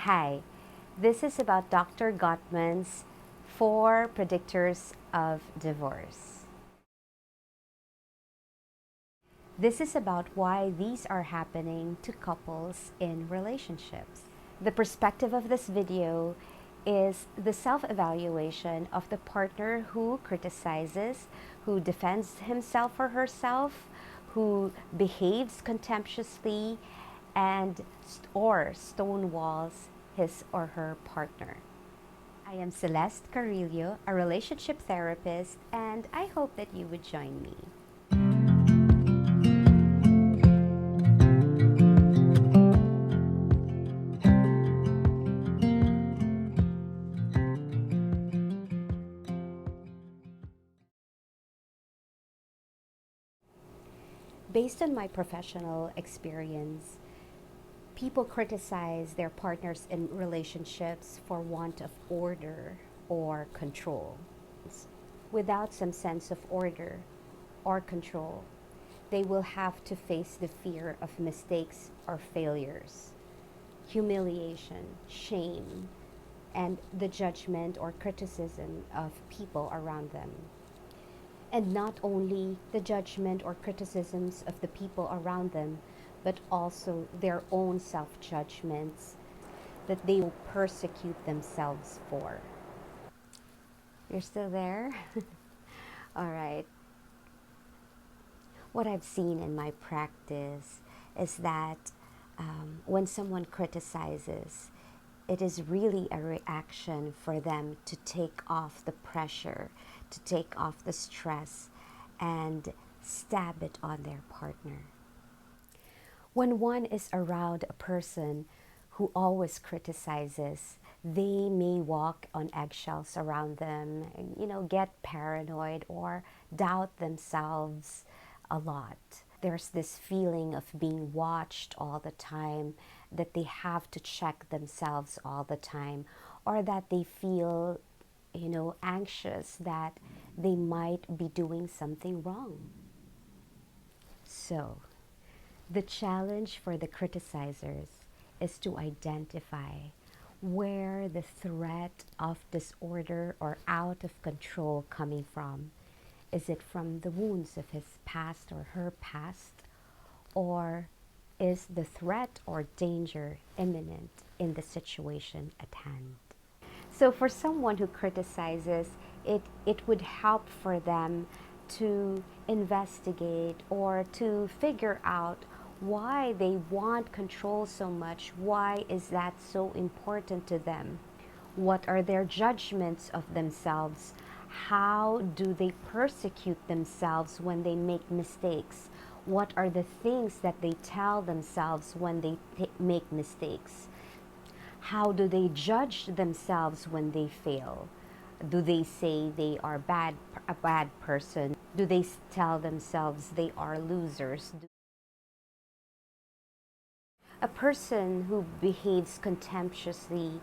Hi, this is about Dr. Gottman's 4 predictors of divorce. This is about why these are happening to couples in relationships. The perspective of this video is the self-evaluation of the partner who criticizes, who defends himself or herself, who behaves contemptuously, and or stonewalls his or her partner. I am Celeste Carrillo, a relationship therapist, and I hope that you would join me. Based on my professional experience, people criticize their partners in relationships for want of order or control. Without some sense of order or control, they will have to face the fear of mistakes or failures, humiliation, shame, and the judgment or criticism of people around them. And not only the judgment or criticisms of the people around them, but also their own self-judgments that they will persecute themselves for. You're still there? All right. What I've seen in my practice is that when someone criticizes, it is really a reaction for them to take off the pressure, to take off the stress, and stab it on their partner. When one is around a person who always criticizes, they may walk on eggshells around them, get paranoid or doubt themselves a lot. There's this feeling of being watched all the time, that they have to check themselves all the time, or that they feel, anxious that they might be doing something wrong. So, the challenge for the criticizers is to identify where the threat of disorder or out of control coming from. Is it from the wounds of his past or her past? Or is the threat or danger imminent in the situation at hand? So for someone who criticizes, it would help for them to investigate or to figure out why they want control so much. Why is that so important to them? What are their judgments of themselves? How do they persecute themselves when they make mistakes? What are the things that they tell themselves when they make mistakes? How do they judge themselves when they fail? Do they say they are a bad person? Do they tell themselves they are losers? A person who behaves contemptuously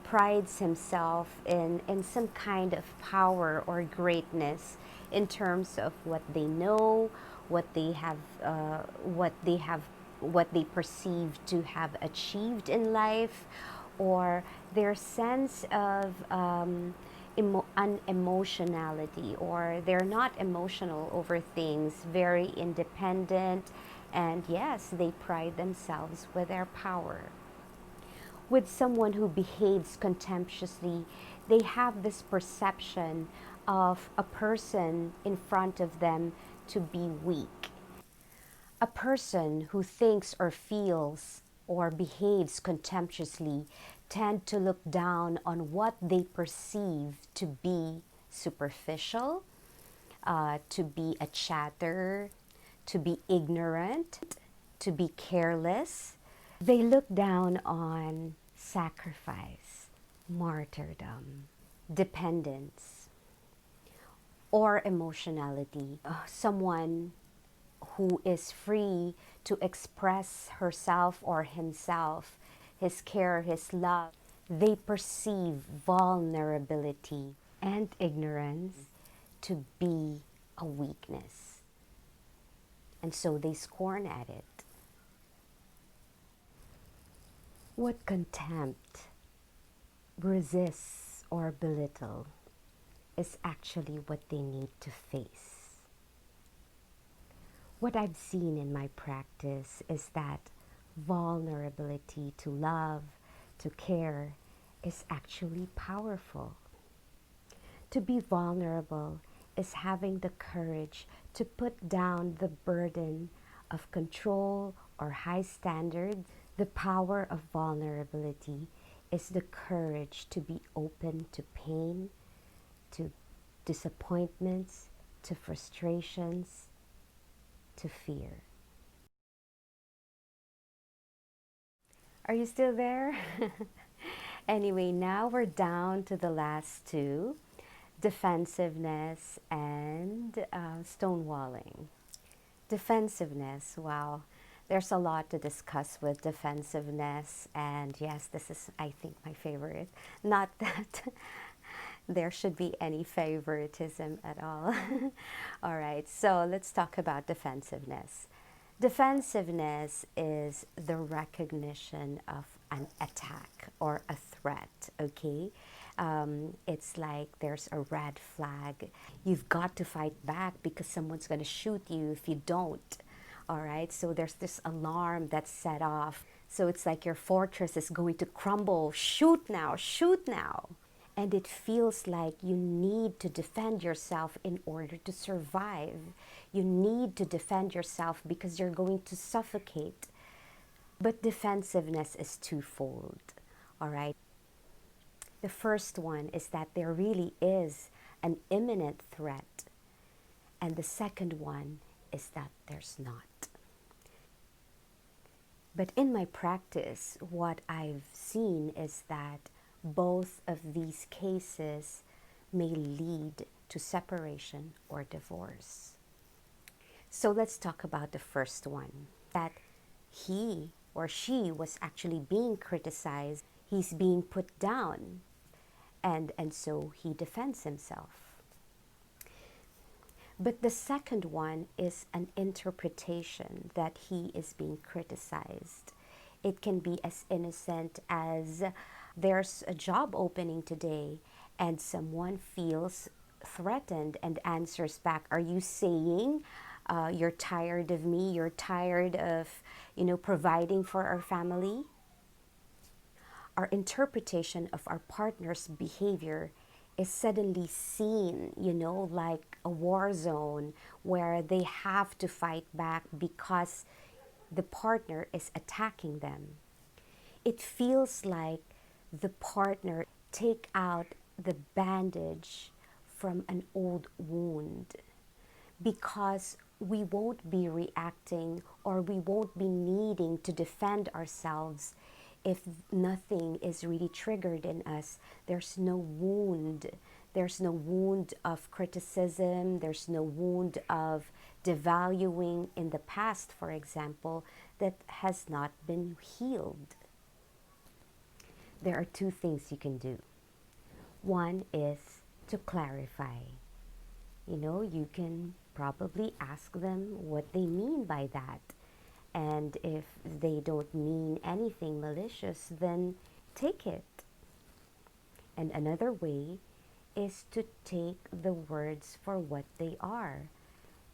prides himself in some kind of power or greatness in terms of what they know, what they perceive to have achieved in life, or their sense of unemotionality, or they're not emotional over things, very independent, and yes, they pride themselves with their power. With someone who behaves contemptuously, they have this perception of a person in front of them to be weak. A person who thinks or feels or behaves contemptuously tend to look down on what they perceive to be superficial, to be a chatterer, to be ignorant, to be careless. They look down on sacrifice, martyrdom, dependence, or emotionality. Someone who is free to express herself or himself, his care, his love. They perceive vulnerability and ignorance to be a weakness. And so they scorn at it. What contempt resists or belittle is actually what they need to face. What I've seen in my practice is that vulnerability to love, to care, is actually powerful. To be vulnerable is having the courage to put down the burden of control or high standards. The power of vulnerability is the courage to be open to pain, to disappointments, to frustrations, to fear. Are you still there? Anyway, now we're down to the last two, defensiveness and stonewalling. Defensiveness, wow. There's a lot to discuss with defensiveness, and yes, this is, I think, my favorite. Not that there should be any favoritism at all. All right, so let's talk about defensiveness. Defensiveness is the recognition of an attack or a threat, okay? It's like there's a red flag. You've got to fight back because someone's going to shoot you if you don't. All right, so there's this alarm that's set off. So it's like your fortress is going to crumble. Shoot now, shoot now. And it feels like you need to defend yourself in order to survive. You need to defend yourself because you're going to suffocate. But defensiveness is twofold, all right? The first one is that there really is an imminent threat. And the second one is that there's not. But in my practice, what I've seen is that both of these cases may lead to separation or divorce. So let's talk about the first one, that he or she was actually being criticized. He's being put down, and so he defends himself. But the second one is an interpretation that he is being criticized. It can be as innocent as there's a job opening today and someone feels threatened and answers back, are you saying you're tired of me, you're tired of, providing for our family? Our interpretation of our partner's behavior is suddenly seen, like a war zone where they have to fight back because the partner is attacking them. It feels like the partner take out the bandage from an old wound, because we won't be reacting or we won't be needing to defend ourselves if nothing is really triggered in us. There's no wound. There's no wound of criticism. There's no wound of devaluing in the past, for example, that has not been healed. There are two things you can do. One is to clarify. You can probably ask them what they mean by that. And if they don't mean anything malicious, then take it. And another way is to take the words for what they are.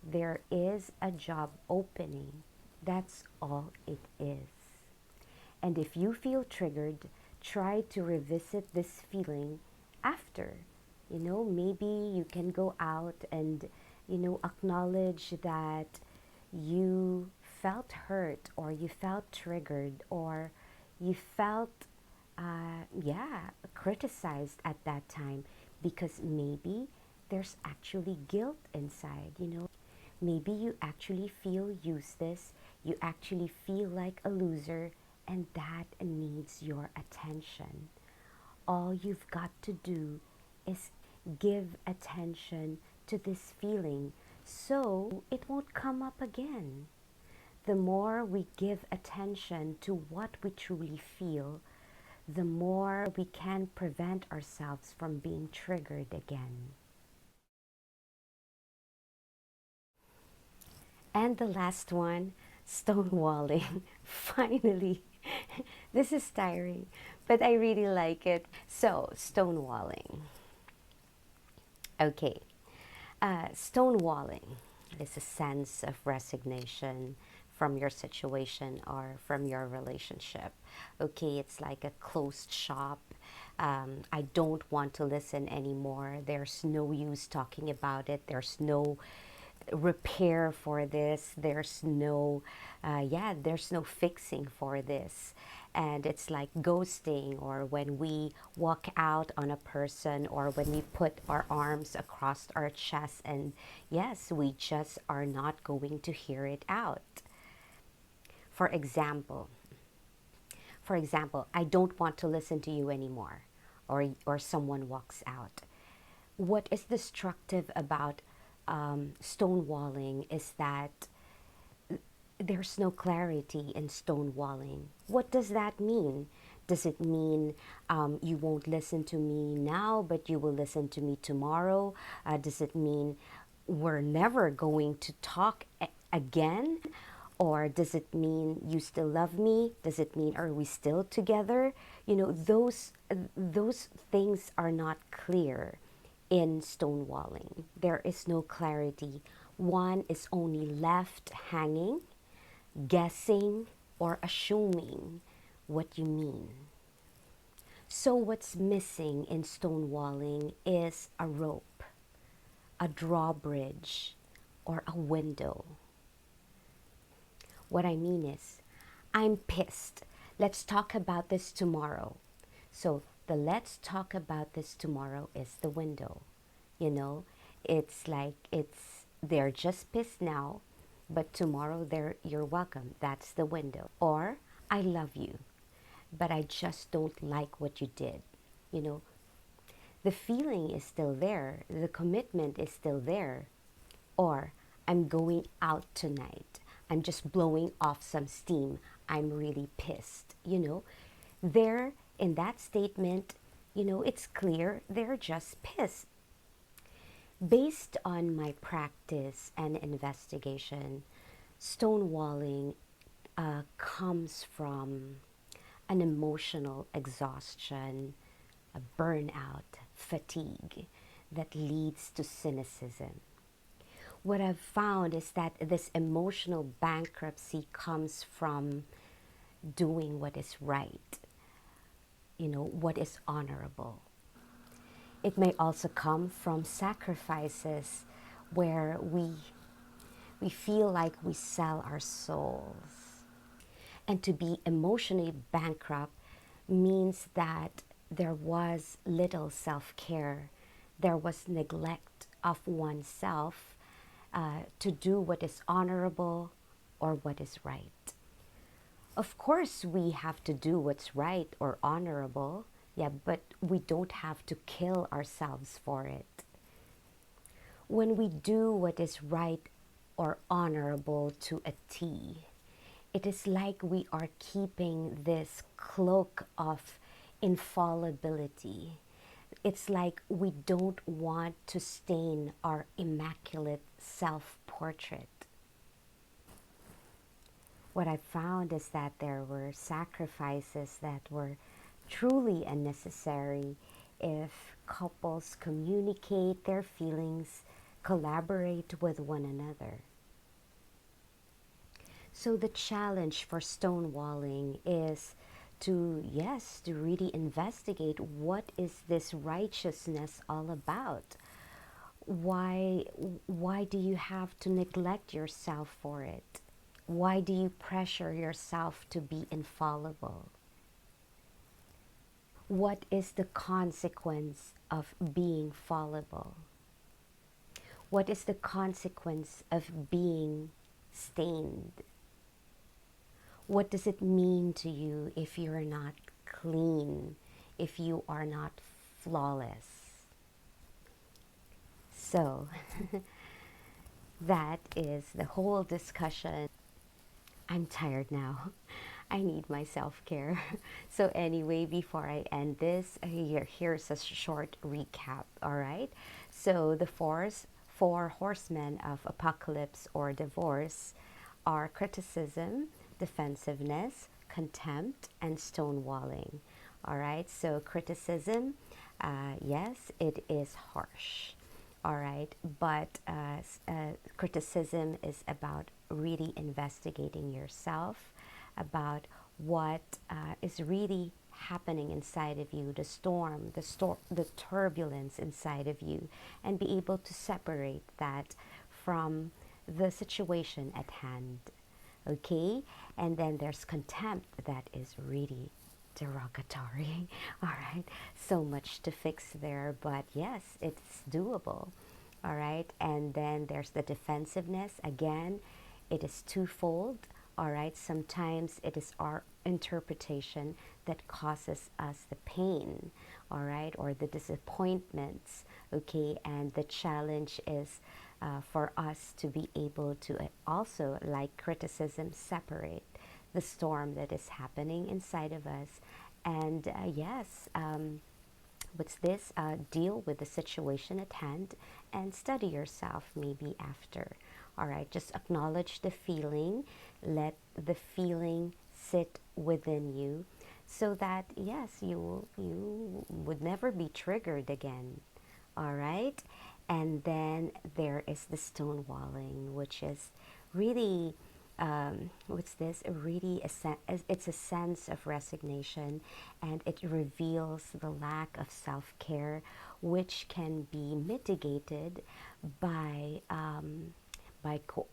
There is a job opening. That's all it is. And if you feel triggered, try to revisit this feeling after. Maybe you can go out and, acknowledge that you felt hurt or you felt triggered or you felt, criticized at that time, because maybe there's actually guilt inside, Maybe you actually feel useless, you actually feel like a loser, and that needs your attention. All you've got to do is give attention to this feeling so it won't come up again. The more we give attention to what we truly feel, the more we can prevent ourselves from being triggered again. And the last one, stonewalling. Finally, This is tiring, but I really like it. So, stonewalling. Okay. Stonewalling is a sense of resignation from your situation or from your relationship. Okay, it's like a closed shop. I don't want to listen anymore. There's no use talking about it. There's no repair for this. There's no fixing for this. And it's like ghosting, or when we walk out on a person, or when we put our arms across our chest, and yes, we just are not going to hear it out. For example, I don't want to listen to you anymore, or someone walks out. What is destructive about stonewalling is that there's no clarity in stonewalling. What does that mean? Does it mean you won't listen to me now, but you will listen to me tomorrow? Does it mean we're never going to talk again? Or does it mean you still love me? Does it mean are we still together? You know, those things are not clear in stonewalling. There is no clarity. One is only left hanging, guessing, or assuming what you mean. So, what's missing in stonewalling is a rope, a drawbridge, or a window. What I mean is, I'm pissed. Let's talk about this tomorrow. So, the let's talk about this tomorrow is the window. You know, it's like they're just pissed now, but tomorrow you're welcome. That's the window. Or I love you, but I just don't like what you did. You know, the feeling is still there, the commitment is still there. Or I'm going out tonight. I'm just blowing off some steam. I'm really pissed. You know, there in that statement, you know, it's clear they're just pissed. Based on my practice and investigation, stonewalling comes from an emotional exhaustion, a burnout, fatigue that leads to cynicism. What I've found is that this emotional bankruptcy comes from doing what is right, you know, what is honorable. It may also come from sacrifices where we feel like we sell our souls. And to be emotionally bankrupt means that there was little self-care, there was neglect of oneself to do what is honorable or what is right. Of course, we have to do what's right or honorable, yeah, but we don't have to kill ourselves for it. When we do what is right or honorable to a T, it is like we are keeping this cloak of infallibility. It's like we don't want to stain our immaculate self-portrait. What I found is that there were sacrifices that were truly unnecessary if couples communicate their feelings, collaborate with one another. So the challenge for stonewalling is to, yes, to really investigate what is this righteousness all about? Why do you have to neglect yourself for it? Why do you pressure yourself to be infallible? What is the consequence of being fallible? What is the consequence of being stained? What does it mean to you if you're not clean, if you are not flawless? So, that is the whole discussion. I'm tired now. I need my self-care. So anyway, before I end this, here's a short recap, all right? So the four horsemen of apocalypse or divorce are criticism, defensiveness, contempt and stonewalling. All right, so criticism, yes, it is harsh. All right, but criticism is about really investigating yourself, about what is really happening inside of you, the turbulence inside of you, and be able to separate that from the situation at hand. Okay, and then there's contempt that is really derogatory. All right, so much to fix there, but yes, it's doable. All right, and then there's the defensiveness. Again, it is twofold. All right, sometimes it is our interpretation that causes us the pain, all right, or the disappointments. Okay, and the challenge is for us to be able to also, like criticism, separate the storm that is happening inside of us. And yes, what's this? Deal with the situation at hand and study yourself maybe after. All right, just acknowledge the feeling, let the feeling sit within you so that, yes, you would never be triggered again. All right, and then there is the stonewalling, which is really what's this? Really, it's a sense of resignation, and it reveals the lack of self-care, which can be mitigated by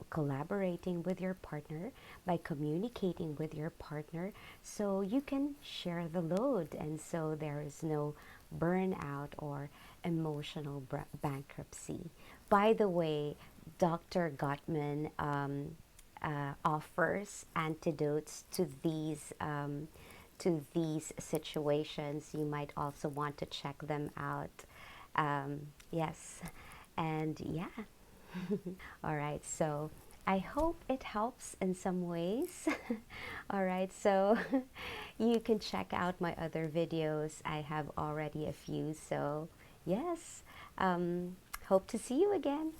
collaborating with your partner, by communicating with your partner, so you can share the load, and so there is no burnout or emotional bankruptcy. By the way, Dr. Gottman offers antidotes to these situations. You might also want to check them out. Yes, and yeah. All right, so I hope it helps in some ways. All right, so you can check out my other videos. I have already a few, so yes, hope to see you again.